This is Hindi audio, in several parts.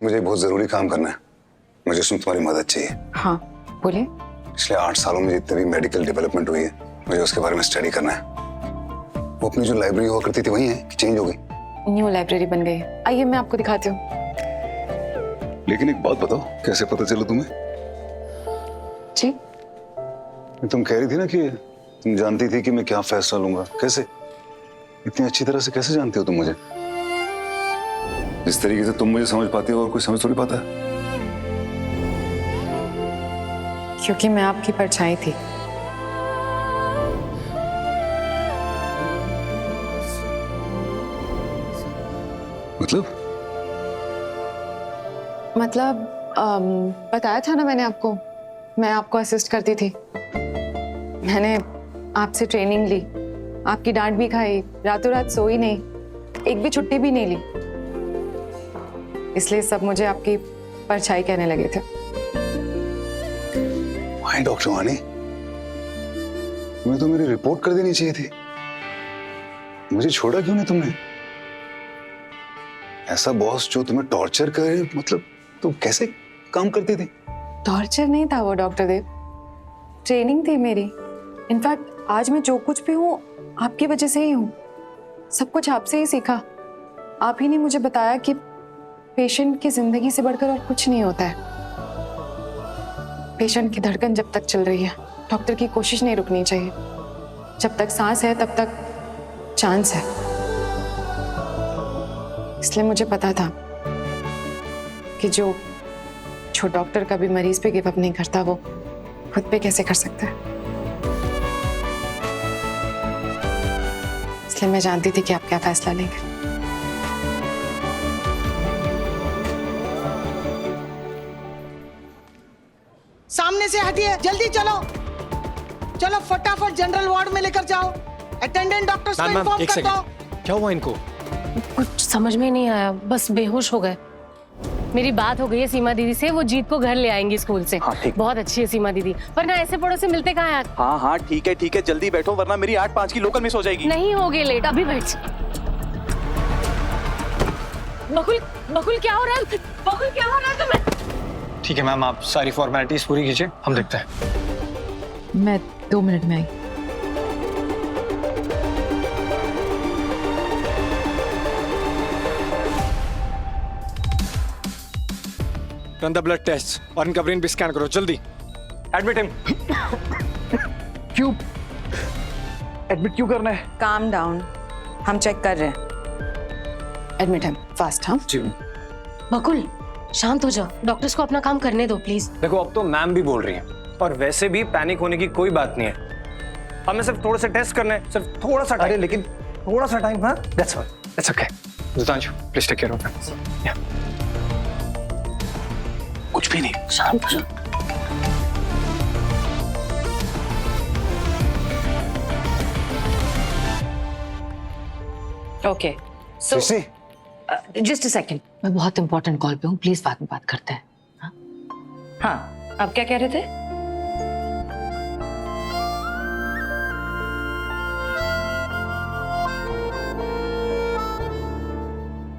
मुझे एक बहुत जरूरी काम करना है, मुझे उसमें तुम्हारी मदद चाहिए। हाँ बोलिए। पिछले 8 सालों में जितने भी मेडिकल डेवलपमेंट हुई है, मुझे उसके बारे में स्टडी करना है। वो अपनी जो लाइब्रेरी हुआ करती थी वही है कि चेंज हो गई? न्यू लाइब्रेरी बन गई है, आइए मैं आपको दिखाती हूँ। लेकिन एक बात बताओ, कैसे पता चला तुम्हें? जी तुम कह रही थी ना कि तुम जानती थी कि मैं क्या फैसला लूंगा। कैसे? इतनी अच्छी तरह से कैसे जानती हो तुम मुझे? जिस तरीके से तुम मुझे समझ पाती हो और कोई समझ थोड़ी पाता है। क्योंकि मैं आपकी परछाई थी। मतलब बताया था ना मैंने आपको, मैं आपको असिस्ट करती थी। मैंने आपसे ट्रेनिंग ली, आपकी डांट भी खाई, रातों रात सोई नहीं, एक भी छुट्टी भी नहीं ली। इसलिए सब मुझे आपकी परछाई कहने लगे थे। हाय डॉक्टर वानी, तुम्हें तो मेरी रिपोर्ट कर देनी चाहिए थी। मुझे छोड़ा क्यों नहीं तुमने? ऐसा बॉस जो तुम्हें टॉर्चर करे, मतलब तुम कैसे काम करती थी? टॉर्चर नहीं था वो डॉक्टर देव, ट्रेनिंग थी मेरी। इनफैक्ट आज मैं जो कुछ भी हूँ आपकी वजह से ही हूँ। सब कुछ आपसे ही सीखा। आप ही ने मुझे बताया कि पेशेंट की जिंदगी से बढ़कर और कुछ नहीं होता है। पेशेंट की धड़कन जब तक चल रही है, डॉक्टर की कोशिश नहीं रुकनी चाहिए। जब तक सांस है तब तक चांस है। इसलिए मुझे पता था कि जो डॉक्टर कभी मरीज पे गिव अप नहीं करता, वो खुद पे कैसे कर सकता है। इसलिए मैं जानती थी कि आप क्या फैसला लेंगे। सामने से हटिए, जल्दी चलो चलो, फटाफट जनरल वार्ड में लेकर जाओ। अटेंडेंट डॉक्टर्स को इन्फॉर्म कर दो। क्या हुआ इनको? कुछ समझ में नहीं आया, बस बेहोश हो गए। मेरी बात हो गई है सीमा दीदी से, वो जीत को घर ले आएंगी स्कूल से। हाँ, ठीक। बहुत अच्छी है सीमा दीदी, वरना ऐसे बड़ों से मिलते कहाँ हैं? हाँ हाँ ठीक है, जल्दी बैठो वरना मेरी 8:05 की लोकल मिस हो जाएगी। नहीं होगे लेट, अभी बैठ। बकुल बकुल क्या हो रहा है? बकुल क्या हो रहा है तुम्हें? ठीक है मैम, आप सारी फॉर्मेलिटीज पूरी कीजिए, हम देखते हैं। मैं 2 मिनट में आई। रन द ब्लड टेस्ट और इनका ब्रेन भी स्कैन करो जल्दी। Admit him. क्यों एडमिट क्यों करना है? काम डाउन, हम चेक कर रहे हैं। एडमिट है फास्ट। हाँ जी बकुल शांत हो जाओ, डॉक्टर्स को अपना काम करने दो प्लीज। देखो अब तो मैम भी बोल रही हैं और वैसे भी पैनिक होने की कोई बात नहीं है। हमें सिर्फ थोड़े से टेस्ट करने हैं, सिर्फ थोड़ा सा टाइम। अरे लेकिन थोड़ा सा टाइम। हाँ that's all, it's okay. Jitanshu please take care of him. कुछ भी नहीं, शांत हो जाओ। Okay Srishti, just a second, मैं बहुत इंपॉर्टेंट कॉल पे हूँ, प्लीज बाद में बात करते हैं। हाँ आप क्या कह रहे थे?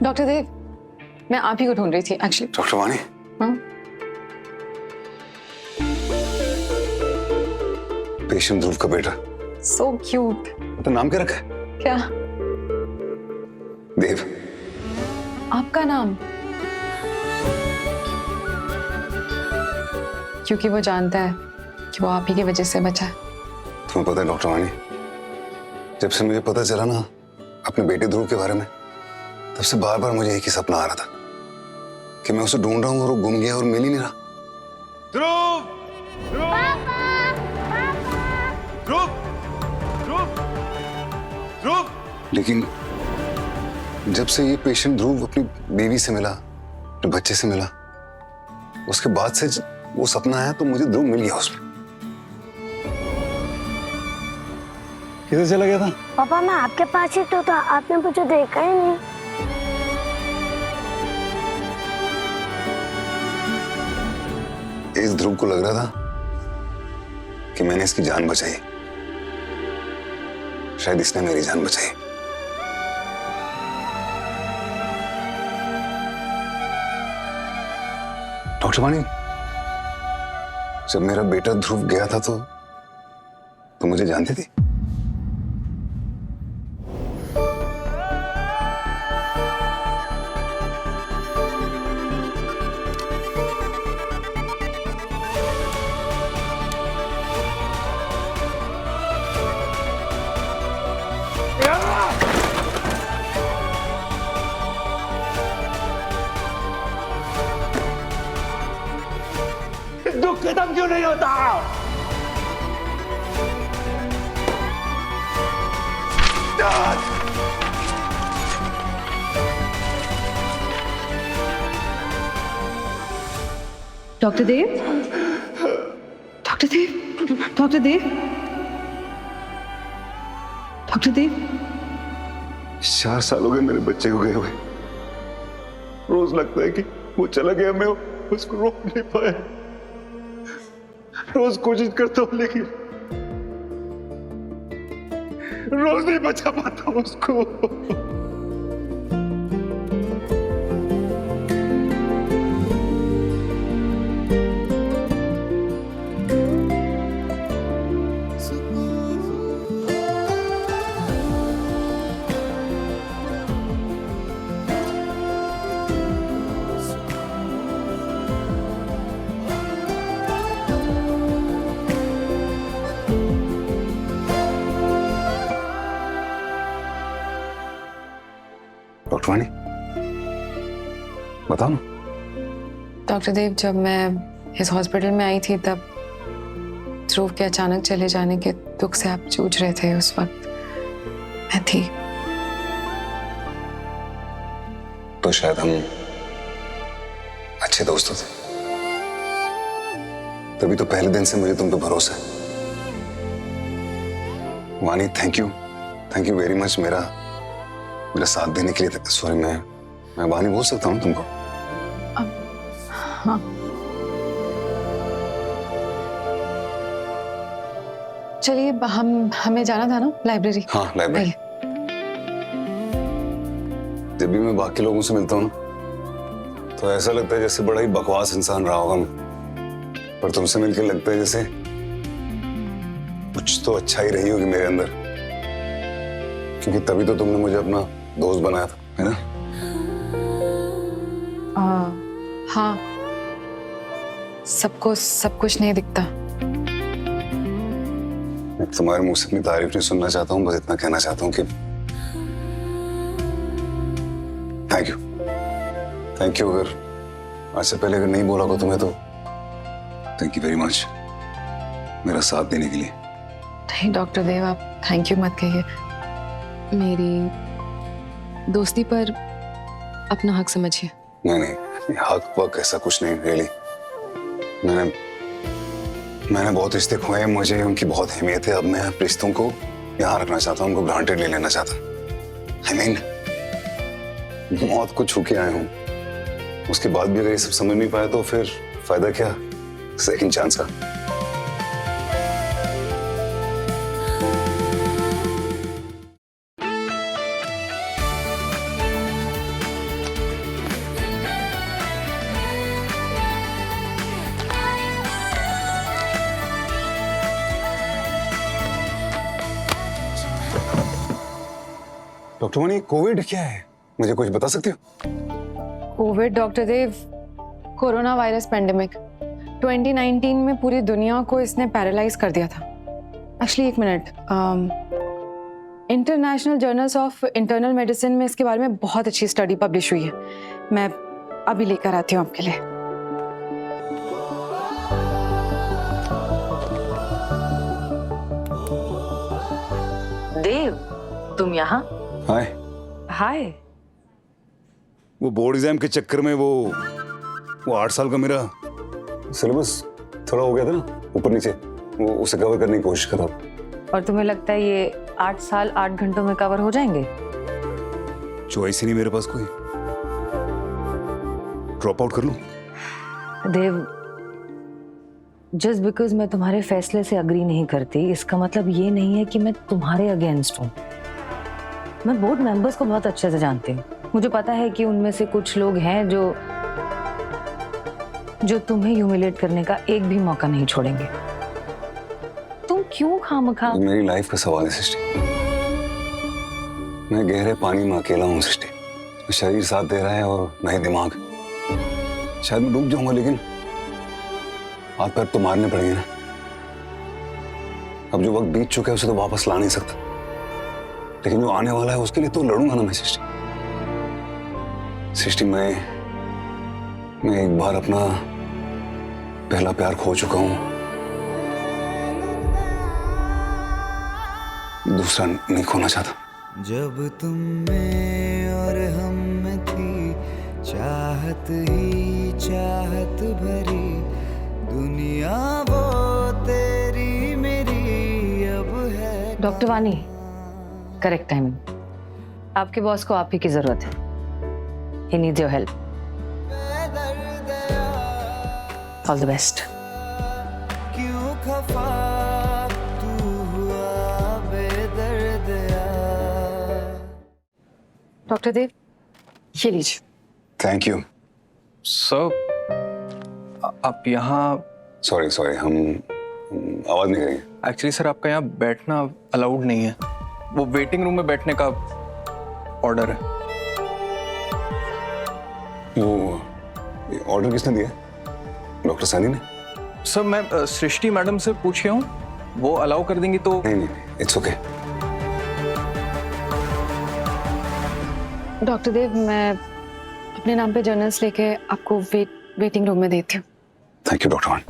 डॉक्टर देव, मैं आप ही को ढूंढ रही थी एक्चुअली। डॉक्टर वानी, हाँ पेशेंट ध्रुव का बेटा। So cute. तो नाम क्या रखा है? क्या? देव। आपका नाम? क्योंकि वो जानता है कि वो आप ही की वजह से बचा है। तुम्हें पता है डॉक्टर वानी, जब से मुझे पता चला ना अपने बेटे ध्रुव के बारे में, तब से बार बार मुझे एक ही सपना आ रहा था कि मैं उसे ढूंढ रहा हूँ और वो गुम गया और मिल ही नहीं रहा। ध्रुव! ध्रुव! ध्रुव! ध्रुव! ध्रुव! लेकिन जब से ये पेशेंट ध्रुव अपनी बीवी से मिला, अपने बच्चे से मिला, उसके बाद से वो सपना आया तो मुझे ध्रुव मिल गया उसमें। किधर चला गया था? पापा मैं आपके पास ही तो था, आपने मुझे देखा ही नहीं। इस ध्रुव को लग रहा था कि मैंने इसकी जान बचाई, शायद इसने मेरी जान बचाई। डॉक्टर वाणी, जब मेरा बेटा ध्रुव गया था तो मुझे जानती थी? दुख खत्म क्यों नहीं होता? डॉक्टर देव, डॉक्टर देव, डॉक्टर देव, डॉक्टर देव। 4 साल हो गए मेरे बच्चे को गए हुए। रोज लगता है कि वो चला गया, मैं उसको रोक नहीं पाया। रोज कोशिश करता हूँ लेकिन रोज नहीं बचा पाता उसको। डॉक्टर वाणी, बताओ ना। डॉक्टर देव, जब मैं इस हॉस्पिटल में आई थी तब ध्रुव के अचानक चले जाने के दुख से आप जूझ रहे थे। उस वक्त मैं थी। तो शायद हम अच्छे दोस्त थे, तभी तो पहले दिन से मुझे तुम पे भरोसा है। वाणी, थैंक यू वेरी मच मेरा साथ देने के लिए। सॉरी, मैं वाणी बोल सकता हूँ तुमको? हाँ। चलिए, हमें जाना था ना लाइब्रेरी। हाँ, लाइब्रेरी। जब भी मैं बाकी लोगों से मिलता हूँ ना तो ऐसा लगता है जैसे बड़ा ही बकवास इंसान रहा होगा मैं, पर तुमसे मिलकर लगता है जैसे कुछ तो अच्छा ही रही होगी मेरे अंदर, क्योंकि तभी तो तुमने मुझे अपना दोस्त बनाया था, है ना? हाँ, सबको सब कुछ नहीं दिखता। मैं तुम्हारे मुंह से अपनी तारीफ नहीं सुनना चाहता हूँ, बस इतना कहना चाहता हूँ कि थैंक यू। अगर आज से पहले अगर नहीं बोला को तुम्हें तो थैंक यू वेरी मच मेरा साथ देने के लिए। नहीं डॉक्टर देव, आप थैंक यू मत कहिए। मेरी दोस्ती पर अपना हक समझिए। नहीं, हक वक ऐसा कुछ नहीं रियली। मैंने बहुत रिश्ते खोए, मुझे उनकी बहुत अहमियत है। अब मैं रिश्तों को यहाँ रखना चाहता हूँ, उनको ग्रांटेड ले लेना चाहता। I mean, मौत को छू के आया हूँ, उसके बाद भी अगर ये सब समझ नहीं पाया तो फिर फायदा क्या सेकंड चांस का? डॉक्टर वाणी, कोविड क्या है, मुझे कुछ बता सकती हो? कोविड डॉक्टर देव, कोरोना वायरस पेंडेमिक 2019 में पूरी दुनिया को इसने पैरालाइज कर दिया था। एक्चुअली एक minute, international journals of internal medicine में इसके बारे में बहुत अच्छी स्टडी पब्लिश हुई है। मैं अभी लेकर आती हूँ आपके लिए। देव, तुम यहाँ? हाय। हाय। वो बोर्ड एग्जाम के चक्कर में वो 8 साल का मेरा सिलेबस थोड़ा हो गया था ना ऊपर नीचे, वो उसे कवर करने की कोशिश कर रहा हूं। और तुम्हें लगता है ये 8 साल 8 घंटों में कवर हो जाएंगे? चॉइस ही नहीं मेरे पास कोई, ड्रॉप आउट कर लूं? देव, जस्ट बिकॉज मैं तुम्हारे फैसले से अग्री नहीं करती इसका मतलब ये नहीं है कि मैं तुम्हारे अगेंस्ट हूँ। मैं बोर्ड मेंबर्स को बहुत अच्छे से जानती हूँ। मुझे पता है कि उनमें से कुछ लोग हैं जो जो तुम्हें ह्यूमिलेट करने का एक भी मौका नहीं छोड़ेंगे। तुम क्यों खामखा? मेरी लाइफ का सवाल है सृष्टि। मैं गहरे पानी में अकेला हूँ सृष्टि। शरीर साथ दे रहा है और न ही दिमाग। शायद मैं डूब जाऊंगा, लेकिन हाथ पैर तो मारने पड़ेंगे ना। अब जो वक्त बीत चुका है उसे तो वापस ला नहीं सकता, लेकिन जो आने वाला है उसके लिए तो लड़ूंगा ना मैं सृष्टि। सृष्टि, मैं एक बार अपना पहला प्यार खो चुका हूं, दूसरा नहीं खोना चाहता। जब तुम में और हम में थी चाहत ही चाहत भरी दुनिया, वो तेरी मेरी अब है। डॉक्टर वानी, करेक्ट टाइमिंग। आपके बॉस को आप ही की जरूरत है। He needs your help. All the best. क्यों खफा तू हुआ बेदर्द यार। डॉक्टर देव, ये लीजिए। Thank you. सर, आप यहाँ? सॉरी, हम आवाज नहीं करेंगे। एक्चुअली सर, आपका यहाँ बैठना अलाउड नहीं है। वो वेटिंग रूम में बैठने का ऑर्डर है। वो ऑर्डर किसने दिया? डॉक्टर सैनी ने? सर, मैं सृष्टि मैडम से पूछ गया हूँ, वो अलाउ कर देंगी तो। नहीं, इट्स ओके। डॉक्टर देव, मैं अपने नाम पे जर्नल्स लेके आपको वेटिंग रूम में देती हूँ। Thank you doctor one.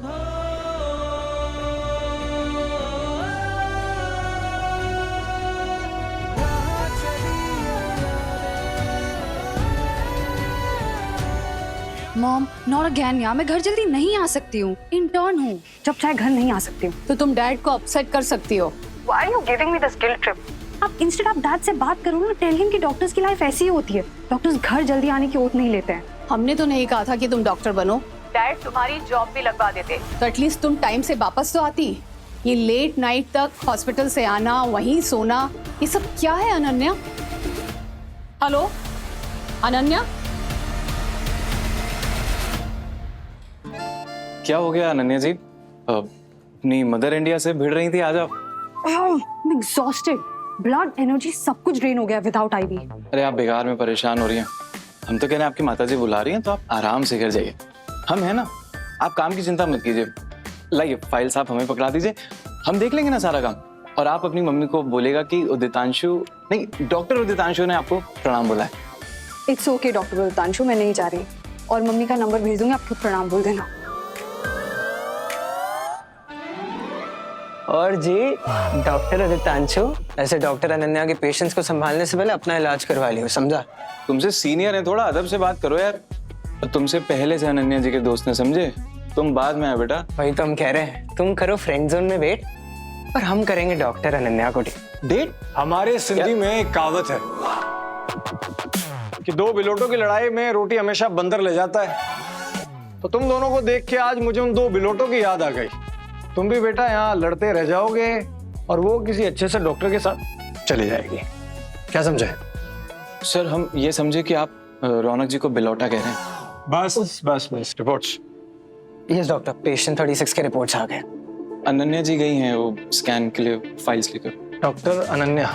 Mom, not again यार, मैं घर जल्दी नहीं आ सकती हूँ। इंटर्न हूँ, जब चाहे घर नहीं आ सकती हूँ। तो तुम डैड को अपसेट कर सकती हो। Why are you giving me this guilt trip? आप इंस्टेड आप डैड से बात करो ना, टेल हिम कि डॉक्टर्स की लाइफ ऐसी ही होती है। डॉक्टर्स घर जल्दी आने की ओट नहीं लेते हैं। हमने तो नहीं कहा था कि तुम डॉक्टर बनो। डैड तुम्हारी जॉब भी लगवा देते, तो एटलीस्ट तुम टाइम से वापस तो आती। ये लेट नाइट तक हॉस्पिटल से आना, वहीं सोना, ये सब क्या है अनन्या? हेलो अनन्या? क्या हो गया अनन्या जी? अपनी मदर इंडिया से भिड़ रही थी, आज आप? I'm exhausted. ब्लड, एनर्जी सब कुछ ड्रेन हो गया विदाउट आईवी। अरे आप बेकार में परेशान हो रही हैं। हम तो कह रहे हैं आपकी माताजी बुला रही हैं, तो आप आराम से घर जाइए। हम हैं ना, आप काम की चिंता मत कीजिए। लाइए फाइल्स आप हमें पकड़ा दीजिए, हम देख लेंगे ना सारा काम। और आप अपनी मम्मी को बोलेगा कि उदितांशु नहीं, डॉक्टर उदितांशु ने आपको प्रणाम बोला है। इट्स ओके डॉक्टर उदितांशु, मैं नहीं जा रही। और मम्मी का नंबर भेज दूंगी, आप खुद प्रणाम बोल देना। और जी डॉक्टर उदितांशु, ऐसे डॉक्टर अनन्या के पेशेंट्स को संभालने से पहले अपना इलाज करवा लियो, समझा? तुमसे सीनियर है, थोड़ा अदब से बात करो यार। तुमसे पहले से अनन्या जी के दोस्त ने, समझे? तुम बाद में है बेटा। वही तो हम कह रहे हैं, तुम करो फ्रेंड जोन में वेट और हम करेंगे डॉक्टर अनन्या को डेट। हमारे सिंधी में एक कहावत है कि दो बिलोटों की लड़ाई में रोटी हमेशा बंदर ले जाता है। तो तुम दोनों को देख के आज मुझे उन दो बिलोटों की याद आ गई। तुम भी बेटा यहाँ लड़ते रह जाओगे और वो किसी अच्छे से डॉक्टर के साथ चली जाएगी। क्या समझे? सर, हम ये समझे कि आप रौनक जी को बिलौटा कह रहे हैं। बस रिपोर्ट्स। यस डॉक्टर, पेशेंट 36 के रिपोर्ट्स आ गए। अनन्या जी गई हैं वो स्कैन के लिए फाइल्स लेकर। डॉक्टर अनन्या,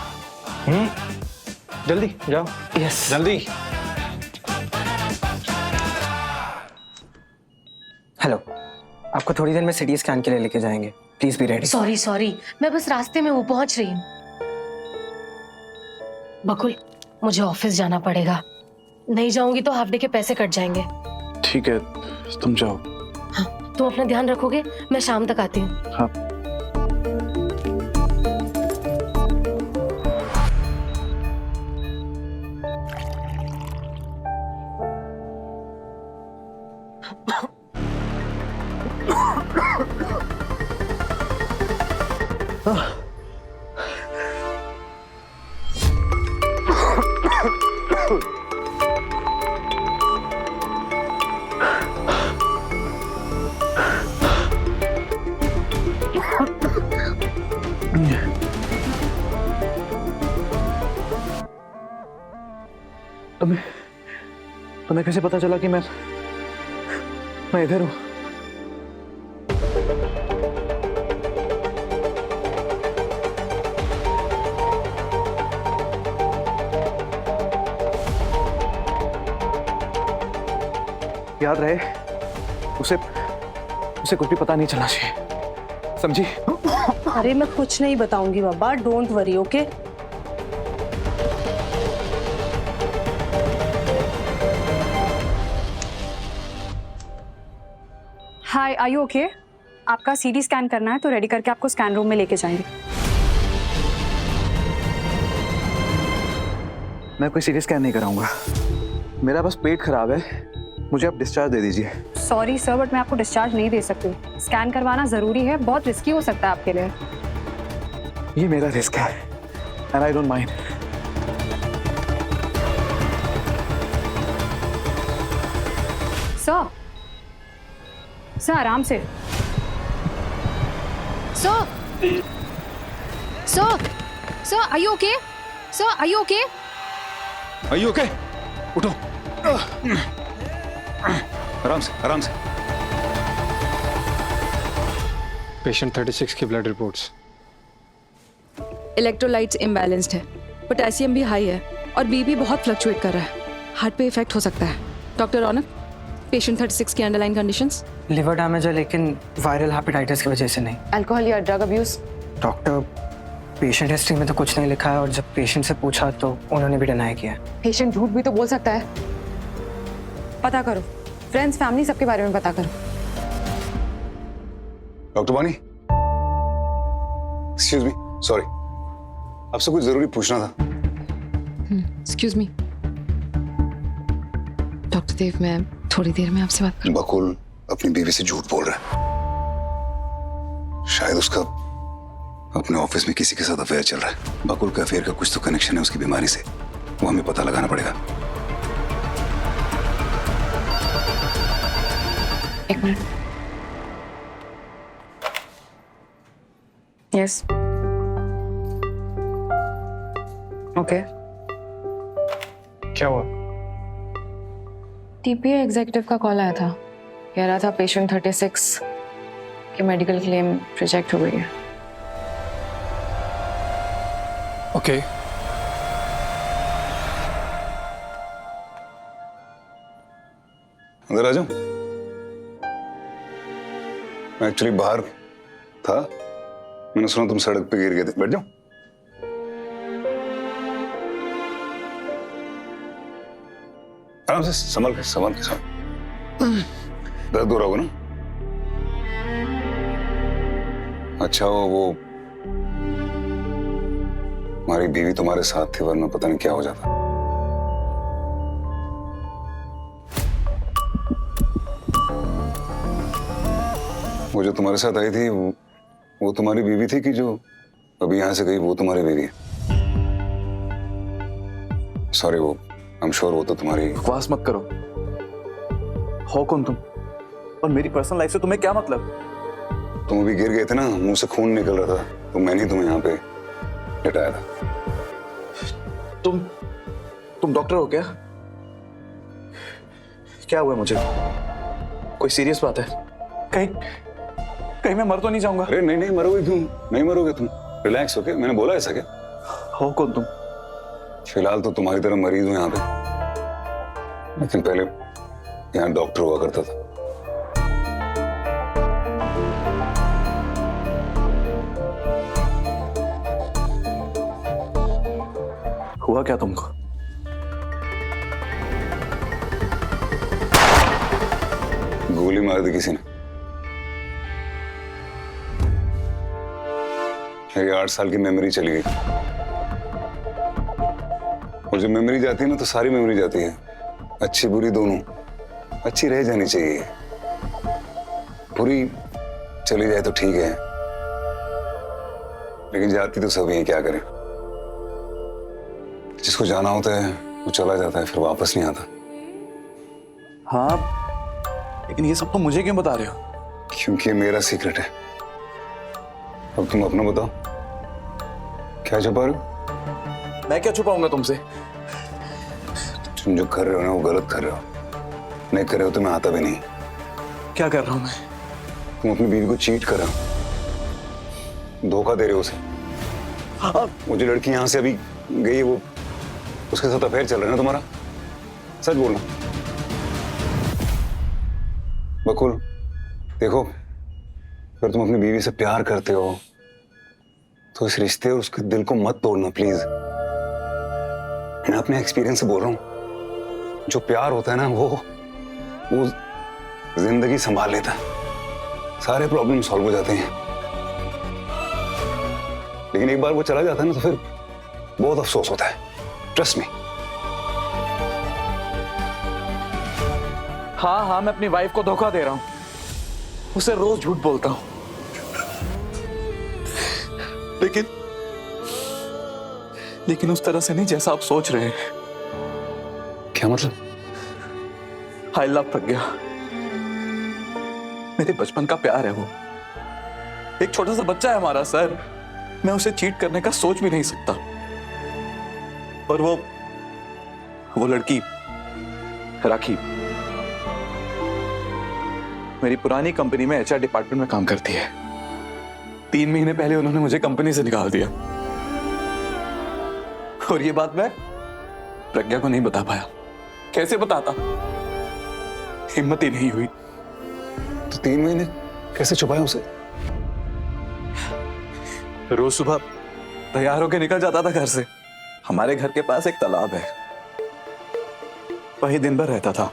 जल्दी जाओ। यस जल्दी। हेलो, आपको थोड़ी देर में सिटी स्कैन के लिए लेके जाएंगे, प्लीज बी रेडी। सॉरी, मैं बस रास्ते में हूँ, पहुंच रही हूँ। बकुल, मुझे ऑफिस जाना पड़ेगा। नहीं जाऊंगी तो हाफ डे के पैसे कट जाएंगे। ठीक है, तुम जाओ। हाँ, तुम अपना ध्यान रखोगे? मैं शाम तक आती हूँ। हाँ। तुम्हें कैसे पता चला कि मैं इधर हूँ? याद रहे, उसे उसे कुछ भी पता नहीं चलना चाहिए, समझी? अरे मैं कुछ नहीं बताऊंगी बाबा, don't worry, okay? Hi, are you okay? आपका सीटी स्कैन करना है तो रेडी करके आपको स्कैन रूम में लेके जाएंगे। मैं कोई सीरियस स्कैन नहीं कराऊंगा, मेरा बस पेट खराब है, मुझे आप डिस्चार्ज दे दीजिए। सॉरी सर, बट मैं आपको डिस्चार्ज नहीं दे सकती। स्कैन करवाना जरूरी है, बहुत रिस्की हो सकता है आपके लिए। ये मेरा रिस्क है and I don't mind. Sir, sir आराम से। Sir, sir, sir, are you okay? Sir, are you okay? Are you okay? उठो, आराम से, आराम से। पेशेंट 36 की ब्लड रिपोर्ट्स। इलेक्ट्रोलाइट्स इम्बैलेंस्ड है, पोटेशियम भी हाई है और बीपी बहुत फ्लक्चुएट कर रहा है, हार्ट पे इफेक्ट हो सकता है। डॉक्टर रौनक, पेशेंट 36 की अंडरलाइन कंडीशंस? लिवर डैमेज है लेकिन वायरल हेपेटाइटिस की वजह से नहीं। अल्कोहल या drug abuse? Doctor, patient history में तो कुछ नहीं लिखा है और जब पेशेंट से पूछा तो उन्होंने भी डिनाई किया। पेशेंट झूठ भी तो बोल सकता है। पता करो, फ्रेंड्स, फैमिली, सबके बारे में पता करो। डॉक्टर वानी, एक्सक्यूज मी, सॉरी, आपसे कुछ जरूरी पूछना था। एक्सक्यूज मी डॉक्टर देव, मैं थोड़ी देर में आपसे बात करूं। बकुल अपनी बीवी से झूठ बोल रहा है, शायद उसका अपने ऑफिस में किसी के साथ अफेयर चल रहा है। बकुल के अफेयर का कुछ तो कनेक्शन है उसकी बीमारी से, वो हमें पता लगाना पड़ेगा। एक मिनट। Yes, okay. क्या हुआ? टीपीए एग्जीक्यूटिव का कॉल आया था, कह रहा था पेशेंट 36 की मेडिकल क्लेम रिजेक्ट हो गई है। ओके। अंदर आ जाओ। मैं एक्चुअली बाहर था, मैंने सुना तुम सड़क पे गिर गए थे। बैठ जाओ। आराम से, संभल के। दर्द हो रहा होगा ना? अच्छा वो हमारी बीवी तुम्हारे साथ थी, वरना पता नहीं क्या हो जाता। वो जो तुम्हारे साथ आई थी वो तुम्हारी बीवी थी कि जो अभी यहां से गई वो तुम्हारी बीवी है? सॉरी, वो आई एम श्योर वो तो तुम्हारी। बकवास मत करो। हो कौन तुम और मेरी पर्सनल लाइफ से तुम्हें क्या मतलब? तुम अभी गिर गए थे ना, मुंह से खून निकल रहा था, तो मैंने ही तुम्हें यहाँ पे लेटाया था। तुम डॉक्टर हो क्या? क्या हुआ मुझे? कोई सीरियस बात है? कहीं मैं मर तो नहीं जाऊंगा? अरे नहीं मरोगे क्यों? नहीं मरोगे तुम, रिलैक्स होके। मैंने बोला ऐसा क्या? हो कौन तुम? फिलहाल तो तुम्हारी तरह मरीज हूं यहाँ पे, लेकिन पहले यहाँ डॉक्टर हुआ करता था। हुआ क्या तुमको? गोली मार दी किसी ने। मेरी 8 साल की मेमोरी चली गई, और जब मेमोरी जाती है ना तो सारी मेमोरी जाती है, अच्छी बुरी दोनों। अच्छी रह जानी चाहिए, बुरी चली जाए तो ठीक है, लेकिन जाती तो सभी है, क्या करें। जिसको जाना होता है वो चला जाता है, फिर वापस नहीं आता। हाँ, लेकिन ये सब तो मुझे क्यों बता रहे हो? क्योंकि ये मेरा सीक्रेट है। अब तुम अपना बताओ, क्या छुपा रहे हो? मैं क्या छुपाऊंगा तुमसे? तुम जो कर रहे हो ना वो गलत कर रहे हो। नहीं कर रहे हो तो मैं आता भी नहीं। क्या कर रहा हूं मैं? तुम अपनी बीवी को चीट कर रहे हो, धोखा दे रहे हो उसे। वो जो लड़की यहां से अभी गई है, वो उसके साथ अफेयर चल रहा है ना तुम्हारा? सच बोलना। बकुल, देखो अगर तुम अपनी बीवी से प्यार करते हो तो इस रिश्ते और उसके दिल को मत तोड़ना प्लीज। मैं अपने एक्सपीरियंस से बोल रहा हूं, जो प्यार होता है ना वो जिंदगी संभाल लेता है, सारे प्रॉब्लम सॉल्व हो जाते हैं। लेकिन एक बार वो चला जाता है ना तो फिर बहुत अफसोस होता है, ट्रस्ट मी। हाँ हाँ, मैं अपनी वाइफ को धोखा दे रहा हूँ, उसे रोज झूठ बोलता हूँ, लेकिन उस तरह से नहीं जैसा आप सोच रहे हैं। क्या मतलब? आई लव प्रज्ञा, मेरे बचपन का प्यार है वो, एक छोटा सा बच्चा है हमारा सर, मैं उसे चीट करने का सोच भी नहीं सकता। और वो लड़की राखी मेरी पुरानी कंपनी में एचआर डिपार्टमेंट में काम करती है। 3 महीने पहले उन्होंने मुझे कंपनी से निकाल दिया और ये बात मैं प्रज्ञा को नहीं बता पाया। कैसे बताता, हिम्मत ही नहीं हुई। तो 3 महीने कैसे छुपाया उसे? रोज सुबह तैयार होकर निकल जाता था घर से। हमारे घर के पास एक तालाब है, वही दिन भर रहता था,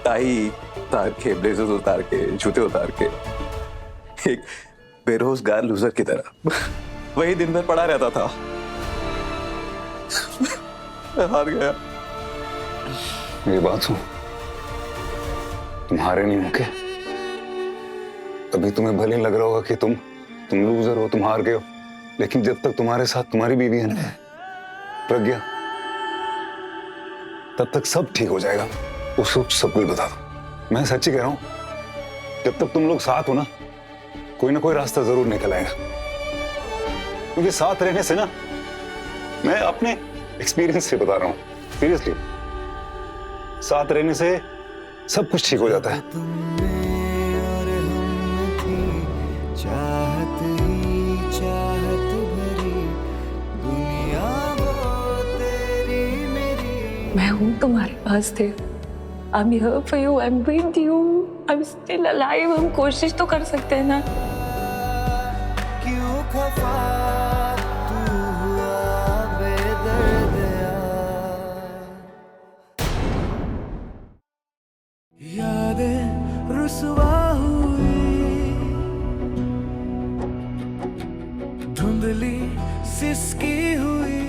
टाई उतार के, ब्लेजर्स उतार के, जूते उतार के, एक बेरोजगार लूजर की तरह वही दिन भर पड़ा रहता था। मैं हार गया। ये बात सुन, तुम्हारे नहीं होके अभी तुम्हें भले लग रहा होगा कि तुम लूजर हो, तुम हार गए हो, लेकिन जब तक तुम्हारे साथ तुम्हारी बीवी है ना प्रज्ञा, तब तक सब ठीक हो जाएगा। उसको सब कुछ बता दो, मैं सच्ची कह रहा हूं, जब तक तुम लोग साथ हो ना कोई रास्ता जरूर निकल आएगा। क्योंकि साथ रहने से ना, मैं अपने एक्सपीरियंस से बता रहा हूं सीरियसली, साथ रहने से सब कुछ ठीक हो जाता है। चाहत ही चाहत भरी दुनिया वो तेरी मेरी। मैं हूँ तुम्हारे पास थे। I'm here for you. I'm with you. I'm still alive. हम कोशिश तो कर सकते हैं ना। क्यों खफा तू हुआ बेदर्द यादें रुसवा हुई धुंधली सिसकी हुई